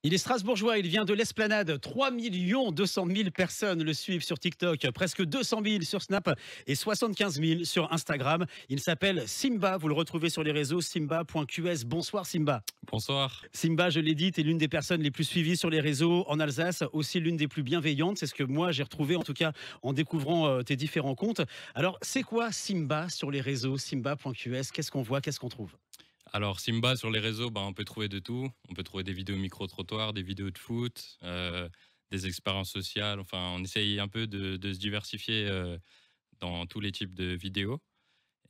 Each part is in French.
Il est strasbourgeois, il vient de l'Esplanade. 3 200 000 personnes le suivent sur TikTok, presque 200 000 sur Snap et 75 000 sur Instagram. Il s'appelle Simba, vous le retrouvez sur les réseaux, simba.qs. Bonsoir Simba. Bonsoir. Simba, je l'ai dit, tu es l'une des personnes les plus suivies sur les réseaux en Alsace, aussi l'une des plus bienveillantes. C'est ce que moi j'ai retrouvé en tout cas en découvrant tes différents comptes. Alors c'est quoi Simba sur les réseaux, simba.qs? Qu'est-ce qu'on voit, qu'est-ce qu'on trouve? Alors Simba sur les réseaux, on peut trouver de tout. On peut trouver des vidéos micro-trottoirs, des vidéos de foot, des expériences sociales. Enfin, on essaye un peu de se diversifier dans tous les types de vidéos.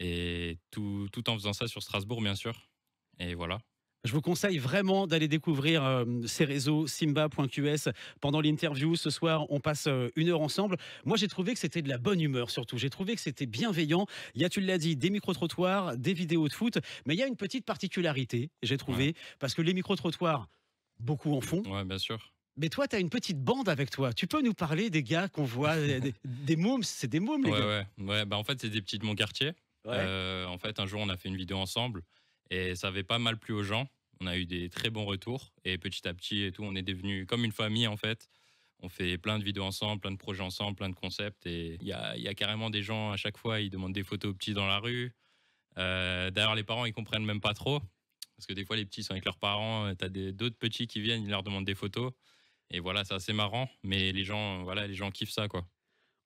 Et tout en faisant ça sur Strasbourg, bien sûr. Et voilà. Je vous conseille vraiment d'aller découvrir ces réseaux, simba.qs. Pendant l'interview ce soir, on passe 1 heure ensemble. Moi, j'ai trouvé que c'était de la bonne humeur surtout. J'ai trouvé que c'était bienveillant. Il y a, tu l'as dit, des micro-trottoirs, des vidéos de foot. Mais il y a une petite particularité, j'ai Ouais, trouvé, parce que les micro-trottoirs, beaucoup en font. ouais, bien sûr. Mais toi, tu as une petite bande avec toi. Tu peux nous parler des gars qu'on voit, des mômes? C'est des mômes, les Ouais, gars. ouais. Ouais, en fait, c'est des petits de mon quartier. Ouais. En fait, un jour, on a fait une vidéo ensemble et ça avait pas mal plu aux gens. On a eu des très bons retours et petit à petit et tout, on est devenu comme une famille en fait. On fait plein de vidéos ensemble, plein de projets ensemble, plein de concepts et il y a carrément des gens à chaque fois, ils demandent des photos aux petits dans la rue. D'ailleurs, les parents, ils comprennent même pas trop parce que des fois, les petits sont avec leurs parents. T'as d'autres petits qui viennent, ils leur demandent des photos et voilà, c'est assez marrant. Mais les gens, voilà, les gens kiffent ça quoi.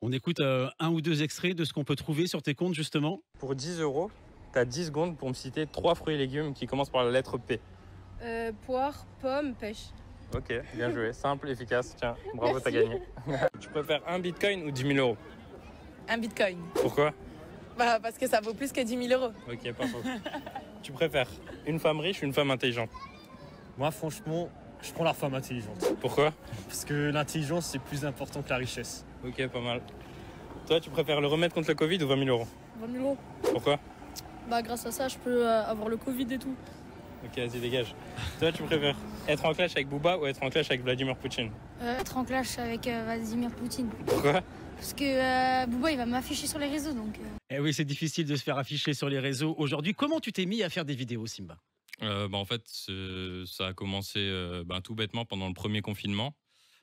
On écoute un ou deux extraits de ce qu'on peut trouver sur tes comptes, justement. Pour 10 euros, tu as 10 secondes pour me citer 3 fruits et légumes qui commencent par la lettre P. Poire, pomme, pêche. Ok, bien joué. Simple, efficace. Tiens, bravo, t'as gagné. Tu préfères un bitcoin ou 10 000 euros? Un bitcoin. Pourquoi? Bah, parce que ça vaut plus que 10 000 euros. Ok, pas faux. Tu préfères une femme riche ou une femme intelligente? Moi, franchement, je prends la femme intelligente. Pourquoi? Parce que l'intelligence, c'est plus important que la richesse. Ok, pas mal. Toi, tu préfères le remède contre le Covid ou 20 000 euros? 20 000 euros. Pourquoi? Bah, grâce à ça, je peux avoir le Covid et tout. Ok, vas-y, dégage. Toi, tu préfères être en clash avec Booba ou être en clash avec Vladimir Poutine? Être en clash avec Vladimir Poutine. Pourquoi? Parce que Bouba, il va m'afficher sur les réseaux, donc... Eh oui, c'est difficile de se faire afficher sur les réseaux aujourd'hui. Comment tu t'es mis à faire des vidéos, Simba? En fait, ça a commencé tout bêtement pendant le premier confinement.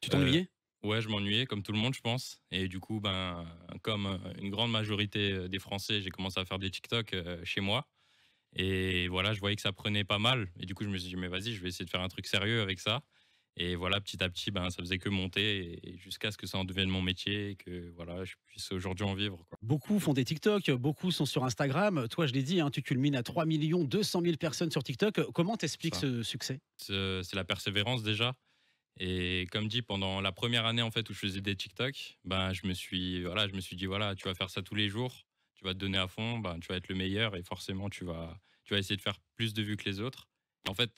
Tu t'ennuyais? Ouais, je m'ennuyais comme tout le monde, je pense. Et du coup, comme une grande majorité des Français, j'ai commencé à faire des TikTok chez moi. Et voilà, je voyais que ça prenait pas mal. Et du coup, je me suis dit, mais vas-y, je vais essayer de faire un truc sérieux avec ça. Et voilà, petit à petit, ça faisait que monter et jusqu'à ce que ça en devienne mon métier et que voilà, je puisse aujourd'hui en vivre, quoi. Beaucoup font des TikTok, beaucoup sont sur Instagram. Toi, je l'ai dit, hein, tu culmines à 3 200 000 personnes sur TikTok. Comment t'expliques Ça. ce succès? C'est la persévérance déjà. Et comme dit, pendant la première année en fait où je faisais des TikTok, je me suis dit voilà, tu vas faire ça tous les jours, tu vas te donner à fond, tu vas être le meilleur et forcément tu vas essayer de faire plus de vues que les autres. En fait,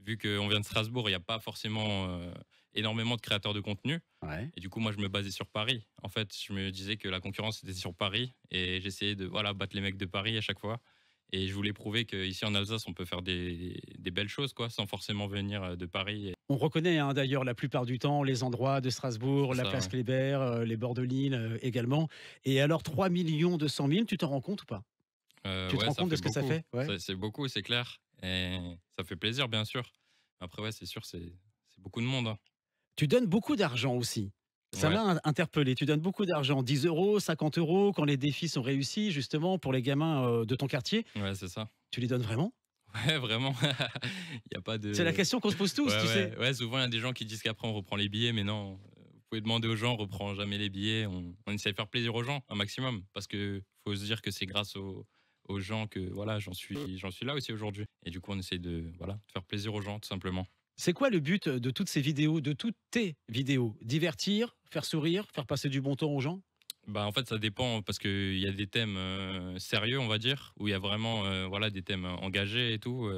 vu qu'on vient de Strasbourg, il n'y a pas forcément énormément de créateurs de contenu. Ouais. Et du coup, moi, je me basais sur Paris. En fait, je me disais que la concurrence était sur Paris et j'essayais de battre les mecs de Paris à chaque fois. Et je voulais prouver qu'ici en Alsace, on peut faire des belles choses, quoi, sans forcément venir de Paris. On reconnaît hein, d'ailleurs la plupart du temps les endroits de Strasbourg, C'est la ça, place ouais. Kléber, les bords de Lille également. Et alors 3 200 000, tu t'en rends compte ou pas? Tu te Ouais, rends ça compte de fait ce que ça beaucoup. fait? Ouais. C'est beaucoup, c'est clair. Et ça fait plaisir, bien sûr. Après, ouais, c'est sûr, c'est beaucoup de monde, hein. Tu donnes beaucoup d'argent aussi. Ça Ouais, m'a interpellé. Tu donnes beaucoup d'argent, 10 euros, 50 euros, quand les défis sont réussis, justement, pour les gamins de ton quartier. ouais, c'est ça. Tu les donnes vraiment? Ouais, vraiment. Il y a pas C'est la de. question qu'on se pose tous, Ouais, tu sais. ouais, ouais. Souvent, il y a des gens qui disent qu'après on reprend les billets, mais non. Vous pouvez demander aux gens, on reprend jamais les billets. On essaie de faire plaisir aux gens un maximum, parce que faut se dire que c'est grâce aux gens que voilà, j'en suis là aussi aujourd'hui. Et du coup, on essaie de faire plaisir aux gens, tout simplement. C'est quoi le but de toutes ces vidéos, de toutes tes vidéos? Divertir, faire sourire, faire passer du bon temps aux gens? En fait, ça dépend parce qu'il y a des thèmes sérieux, on va dire, où il y a vraiment des thèmes engagés et tout.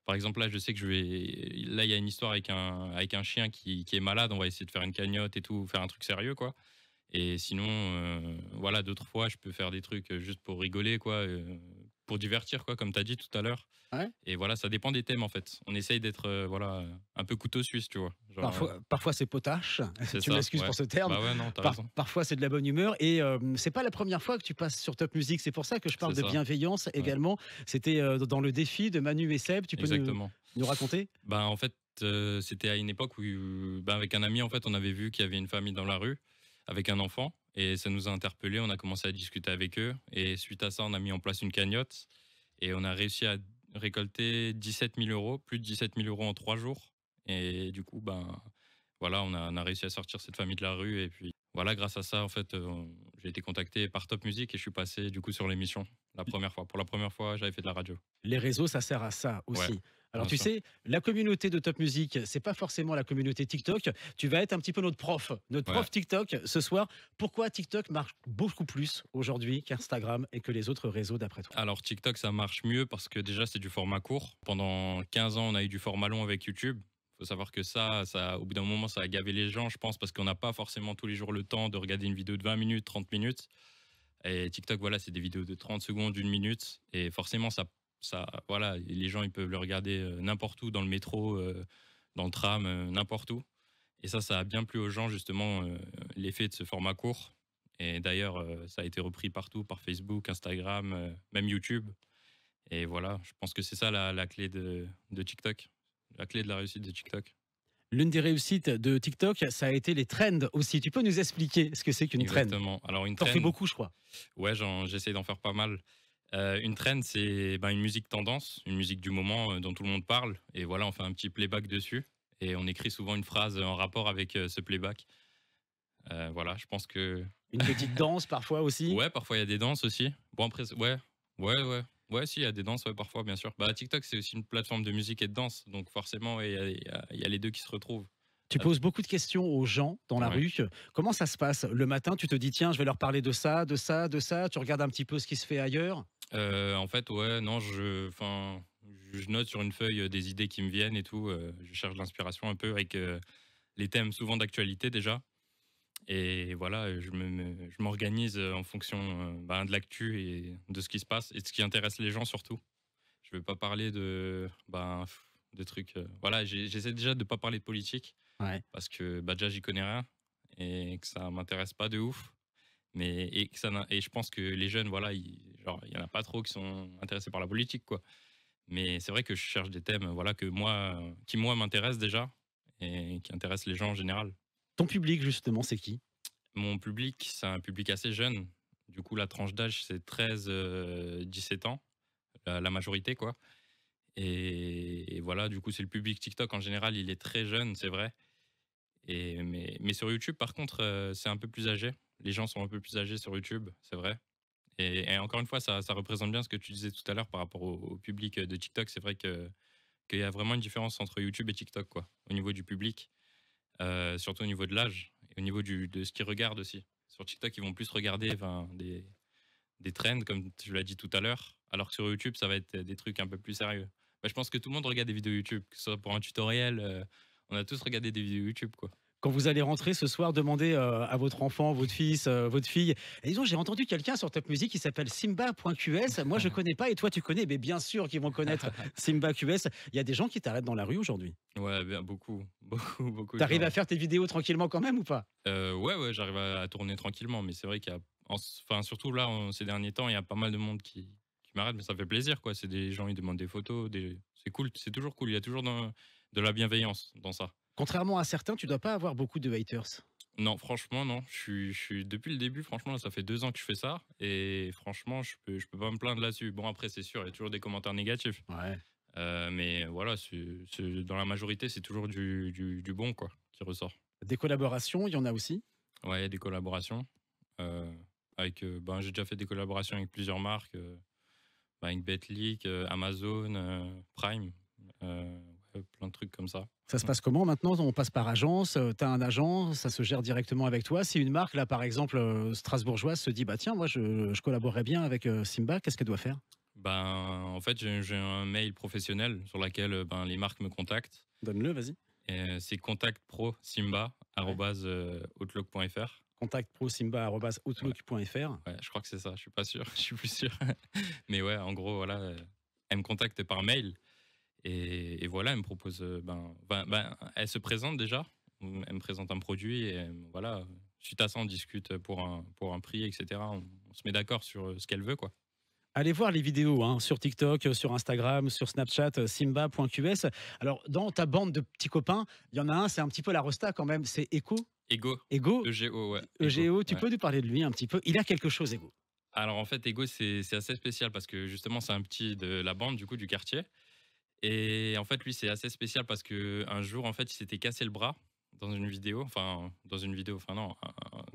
Par exemple, là, je sais que Là, il y a une histoire avec un chien qui est malade. On va essayer de faire une cagnotte et tout, faire un truc sérieux, quoi. Et sinon, d'autres fois, je peux faire des trucs juste pour rigoler, quoi, pour divertir, quoi, comme tu as dit tout à l'heure. Ouais. Et voilà, ça dépend des thèmes, en fait. On essaye d'être un peu couteau suisse, tu vois. Genre, Parfois c'est potache, c'est tu ça, m'excuses ouais. pour ce terme. Bah ouais, non, t'as raison. Parfois c'est de la bonne humeur et c'est pas la première fois que tu passes sur Top Music. C'est pour ça que je parle C'est de ça. bienveillance également. C'était dans le défi de Manu et Seb. Tu peux Exactement. nous raconter? En fait, c'était à une époque où, avec un ami, en fait, on avait vu qu'il y avait une famille dans la rue avec un enfant et ça nous a interpellés. On a commencé à discuter avec eux et suite à ça, on a mis en place une cagnotte et on a réussi à récolter 17 000 euros, plus de 17 000 euros en 3 jours. Et du coup, voilà, on a réussi à sortir cette famille de la rue et puis voilà, grâce à ça, en fait, j'ai été contacté par Top Music et je suis passé du coup sur l'émission la première fois. Pour la première fois, j'avais fait de la radio. Les réseaux, ça sert à ça Ouais, aussi. Alors bien tu sûr. sais, la communauté de Top Music, c'est pas forcément la communauté TikTok. Tu vas être un petit peu notre Ouais. prof TikTok ce soir. Pourquoi TikTok marche beaucoup plus aujourd'hui qu'Instagram et que les autres réseaux d'après toi? Alors TikTok, ça marche mieux parce que déjà, c'est du format court. Pendant 15 ans, on a eu du format long avec YouTube. Il faut savoir que au bout d'un moment, ça a gavé les gens, je pense, parce qu'on n'a pas forcément tous les jours le temps de regarder une vidéo de 20 minutes, 30 minutes. Et TikTok, voilà, c'est des vidéos de 30 secondes, 1 minute. Et forcément, voilà, les gens, ils peuvent le regarder n'importe où, dans le métro, dans le tram, n'importe où. Et ça a bien plu aux gens, justement, l'effet de ce format court. Et d'ailleurs, ça a été repris partout, par Facebook, Instagram, même YouTube. Et voilà, je pense que c'est ça la clé de TikTok, la clé de la réussite de TikTok. L'une des réussites de TikTok, ça a été les trends aussi. Tu peux nous expliquer ce que c'est qu'une trend? Exactement. Alors une T'en trend, fais beaucoup, je crois. ouais, j'essaie d'en faire pas mal. Une trend, c'est une musique tendance, une musique du moment dont tout le monde parle. Et voilà, on fait un petit playback dessus. Et on écrit souvent une phrase en rapport avec ce playback. Voilà, je pense que... Une petite danse parfois aussi. Ouais, parfois il y a des danses aussi. Bon, après, ouais. Ouais, si, il y a des danses, ouais, parfois, bien sûr. TikTok, c'est aussi une plateforme de musique et de danse. Donc forcément, ouais, il y a les deux qui se retrouvent. Tu poses beaucoup de questions aux gens dans la Ouais. rue. Comment ça se passe? Le matin, tu te dis, tiens, je vais leur parler de ça, de ça, de ça. Tu regardes un petit peu ce qui se fait ailleurs. En fait, ouais, non, je note sur une feuille des idées qui me viennent et tout. Je cherche l'inspiration un peu avec les thèmes souvent d'actualité déjà. Et voilà, je m'organise en fonction de l'actu et de ce qui se passe et de ce qui intéresse les gens surtout. Je ne vais pas parler de trucs. Voilà, j'essaie déjà de ne pas parler de politique Ouais. parce que déjà, j'y connais rien et que ça m'intéresse pas de ouf. Et je pense que les jeunes, voilà, il y en a pas trop qui sont intéressés par la politique, quoi. Mais c'est vrai que je cherche des thèmes, voilà, qui moi m'intéressent déjà et qui intéressent les gens en général. Ton public, justement, c'est qui? Mon public, c'est un public assez jeune. Du coup, la tranche d'âge, c'est 13-17 ans, la majorité, quoi. Et voilà, du coup, c'est le public TikTok en général, il est très jeune, c'est vrai. Mais sur YouTube, par contre, c'est un peu plus âgé. Les gens sont un peu plus âgés sur YouTube, c'est vrai. Et encore une fois, ça représente bien ce que tu disais tout à l'heure par rapport au public de TikTok. C'est vrai qu'il y a vraiment une différence entre YouTube et TikTok, quoi, au niveau du public, surtout au niveau de l'âge et au niveau de ce qu'ils regardent aussi. Sur TikTok, ils vont plus regarder des trends, comme tu l'as dit tout à l'heure, alors que sur YouTube, ça va être des trucs un peu plus sérieux. Je pense que tout le monde regarde des vidéos YouTube, que ce soit pour un tutoriel. On a tous regardé des vidéos YouTube, quoi. Quand vous allez rentrer ce soir, demandez à votre enfant, votre fils, votre fille. Et disons, j'ai entendu quelqu'un sur Top Music qui s'appelle Simba.qs. Moi, je connais pas et toi, tu connais. Mais bien sûr qu'ils vont connaître Simba.qs. Il y a des gens qui t'arrêtent dans la rue aujourd'hui. Ouais, bien, beaucoup, beaucoup de Tu arrives gens. à faire tes vidéos tranquillement quand même ou pas? Ouais, j'arrive à tourner tranquillement, mais c'est vrai surtout là, ces derniers temps, il y a pas mal de monde qui m'arrête, mais ça fait plaisir, quoi. C'est des gens, ils demandent des photos, c'est cool, c'est toujours cool. Il y a toujours de la bienveillance dans ça. Contrairement à certains, tu dois pas avoir beaucoup de haters. Non, franchement, non. Je suis depuis le début, franchement, là, ça fait 2 ans que je fais ça, et franchement, je peux pas me plaindre là-dessus. Bon, après, c'est sûr, il y a toujours des commentaires négatifs, Ouais. mais voilà, dans la majorité, c'est toujours du bon, quoi, qui ressort. Des collaborations, il y en a aussi. Ouais, il y a des collaborations. J'ai déjà fait des collaborations avec plusieurs marques, avec Betclic, Amazon, Prime, ouais, plein de trucs comme ça. Ça se passe comment maintenant? On passe par agence, tu as un agent, ça se gère directement avec toi. Si une marque, là par exemple, strasbourgeoise, se dit, bah tiens, moi je collaborerais bien avec Simba, qu'est-ce qu'elle doit faire? En fait, j'ai un mail professionnel sur lequel les marques me contactent. Donne-le, vas-y. C'est contactprosimba@outlook.fr. Contactprosimba@outlook.fr. Ouais, je crois que c'est ça, je suis pas sûr, je suis plus sûr. Mais ouais, en gros, voilà, elle me contacte par mail. Et voilà, elle me propose, elle se présente déjà, elle me présente un produit et voilà, suite à ça, on discute pour un prix, etc. On se met d'accord sur ce qu'elle veut, quoi. Allez voir les vidéos hein, sur TikTok, sur Instagram, sur Snapchat, simba.qs. Alors, dans ta bande de petits copains, il y en a un, c'est un petit peu la resta quand même, c'est Ego. Ego, Ego, EGO, ouais. Ego, tu Ouais. peux nous parler de lui un petit peu? Il a quelque chose, Ego. Alors en fait, Ego, c'est assez spécial parce que justement, c'est un petit de la bande, du coup, du quartier. Et en fait, lui, c'est assez spécial parce que un jour, en fait, il s'était cassé le bras dans une vidéo, enfin non,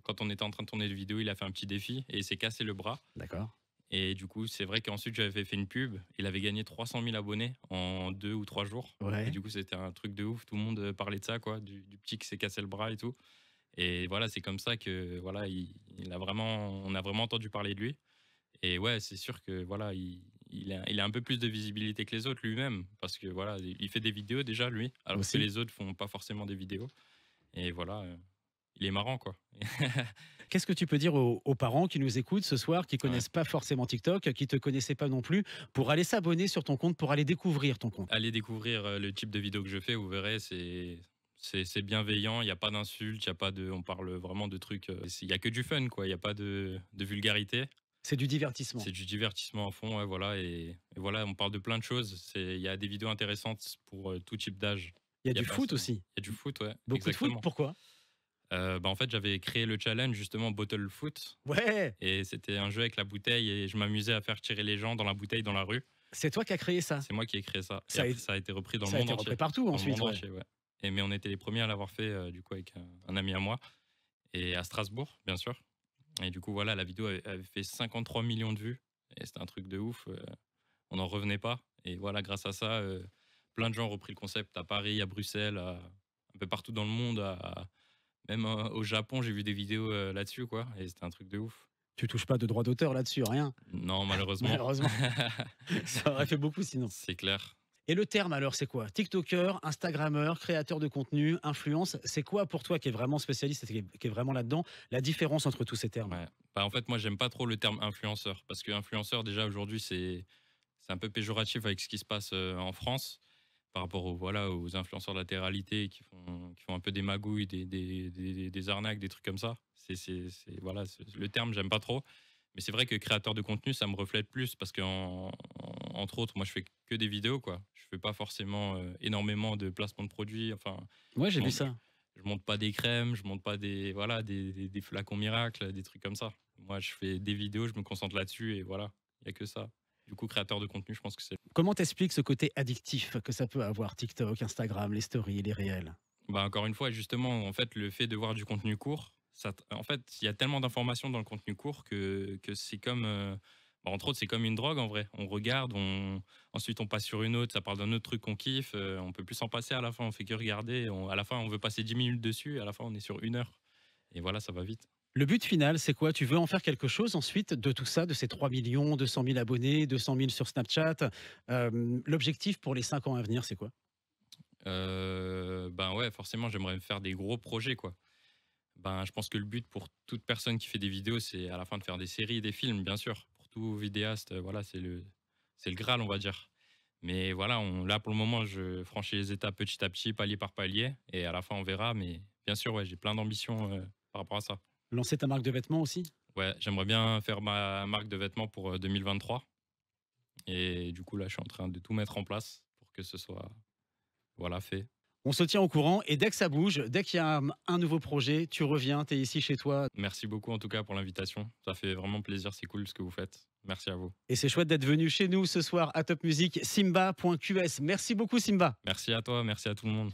quand on était en train de tourner une vidéo, il a fait un petit défi et il s'est cassé le bras. D'accord. Et du coup, c'est vrai qu'ensuite, j'avais fait une pub. Il avait gagné 300 000 abonnés en 2 ou 3 jours. Ouais. Et du coup, c'était un truc de ouf. Tout le monde parlait de ça, quoi, du petit qui s'est cassé le bras et tout. Et voilà, c'est comme ça que voilà, on a vraiment entendu parler de lui. Et ouais, c'est sûr que voilà, il a un peu plus de visibilité que les autres lui-même, parce que voilà, il fait des vidéos déjà lui, alors Aussi. que les autres font pas forcément des vidéos. Et voilà, il est marrant quoi. Qu'est-ce que tu peux dire aux parents qui nous écoutent ce soir, qui connaissent pas forcément TikTok, qui te connaissaient pas non plus, pour aller s'abonner sur ton compte, pour aller découvrir ton compte? Allez découvrir le type de vidéo que je fais, vous verrez, c'est bienveillant, il n'y a pas d'insultes, on parle vraiment de trucs, il y a que du fun quoi, il n'y a pas de vulgarité. C'est du divertissement. C'est du divertissement à fond, ouais, voilà, et voilà, on parle de plein de choses. Il y a des vidéos intéressantes pour tout type d'âge. Il y a Il y a du pas foot ça. aussi. Il y a du foot, ouais. Beaucoup de foot, Exactement. pourquoi? En fait, j'avais créé le challenge justement Bottle Foot, Ouais, et c'était un jeu avec la bouteille, et je m'amusais à faire tirer les gens dans la bouteille dans la rue. c'est toi qui as créé ça. C'est moi qui ai créé ça. Ça a Et été- après, ça a été repris dans Ça le a monde été entier. repris partout Dans le ensuite. monde Ouais. entier, ouais. Mais on était les premiers à l'avoir fait du coup avec un ami à moi, et à Strasbourg, bien sûr. Et du coup, voilà, la vidéo avait fait 53 millions de vues. Et c'était un truc de ouf. On n'en revenait pas. Et voilà, grâce à ça, plein de gens ont repris le concept à Paris, à Bruxelles, un peu partout dans le monde. Même au Japon, j'ai vu des vidéos là-dessus, quoi. Et c'était un truc de ouf. Tu touches pas de droit d'auteur là-dessus, rien. Non, malheureusement. Malheureusement. Ça aurait fait beaucoup sinon. C'est clair. Et le terme alors, c'est quoi? TikToker, Instagrammeur, créateur de contenu, influence. C'est quoi pour toi qui est vraiment spécialiste et qui est vraiment là-dedans, la différence entre tous ces termes? Ouais. Bah, en fait, moi, j'aime pas trop le terme influenceur. Parce que influenceur, déjà, aujourd'hui, c'est un peu péjoratif avec ce qui se passe en France par rapport aux influenceurs de la télé-réalité qui font un peu des magouilles, des arnaques, des trucs comme ça. Voilà, le terme, j'aime pas trop. Mais c'est vrai que créateur de contenu, ça me reflète plus parce que, entre autres, moi, je fais que des vidéos, quoi. Je fais pas forcément énormément de placements de produits. Enfin, Ouais, j'ai je vu monte, ça. je monte pas des crèmes, je monte pas des flacons miracles, des trucs comme ça. Moi, je fais des vidéos, je me concentre là-dessus et voilà, il y a que ça. Du coup, créateur de contenu, je pense que c'est. Comment t'expliques ce côté addictif que ça peut avoir, TikTok, Instagram, les stories, les réels? Bah, encore une fois, justement, en fait, le fait de voir du contenu court, en fait, il y a tellement d'informations dans le contenu court que c'est comme, entre autres, c'est comme une drogue en vrai. On regarde, ensuite on passe sur une autre, ça parle d'un autre truc qu'on kiffe, on peut plus s'en passer à la fin, on fait que regarder, à la fin on veut passer 10 minutes dessus, et à la fin on est sur 1 heure. Et voilà, ça va vite. Le but final, c'est quoi? Tu veux en faire quelque chose ensuite de tout ça, de ces 3 millions, 200 000 abonnés, 200 000 sur Snapchat? L'objectif pour les 5 ans à venir, c'est quoi? Ben ouais, forcément, j'aimerais me faire des gros projets, quoi. Ben, je pense que le but pour toute personne qui fait des vidéos, c'est à la fin de faire des séries et des films, bien sûr. Pour tout vidéaste, voilà, c'est le Graal, on va dire. Mais voilà, là, pour le moment, je franchis les étapes petit à petit, palier par palier. Et à la fin, on verra. Mais bien sûr, ouais, j'ai plein d'ambitions par rapport à ça. Lancer ta marque de vêtements aussi? Ouais, j'aimerais bien faire ma marque de vêtements pour 2023. Et du coup, là, je suis en train de tout mettre en place pour que ce soit, voilà, fait. On se tient au courant et dès que ça bouge, dès qu'il y a un nouveau projet, tu reviens, tu es ici chez toi. Merci beaucoup en tout cas pour l'invitation. Ça fait vraiment plaisir, c'est cool ce que vous faites. Merci à vous. Et c'est chouette d'être venu chez nous ce soir à Top Music, simba.qs. Merci beaucoup Simba. Merci à toi, merci à tout le monde.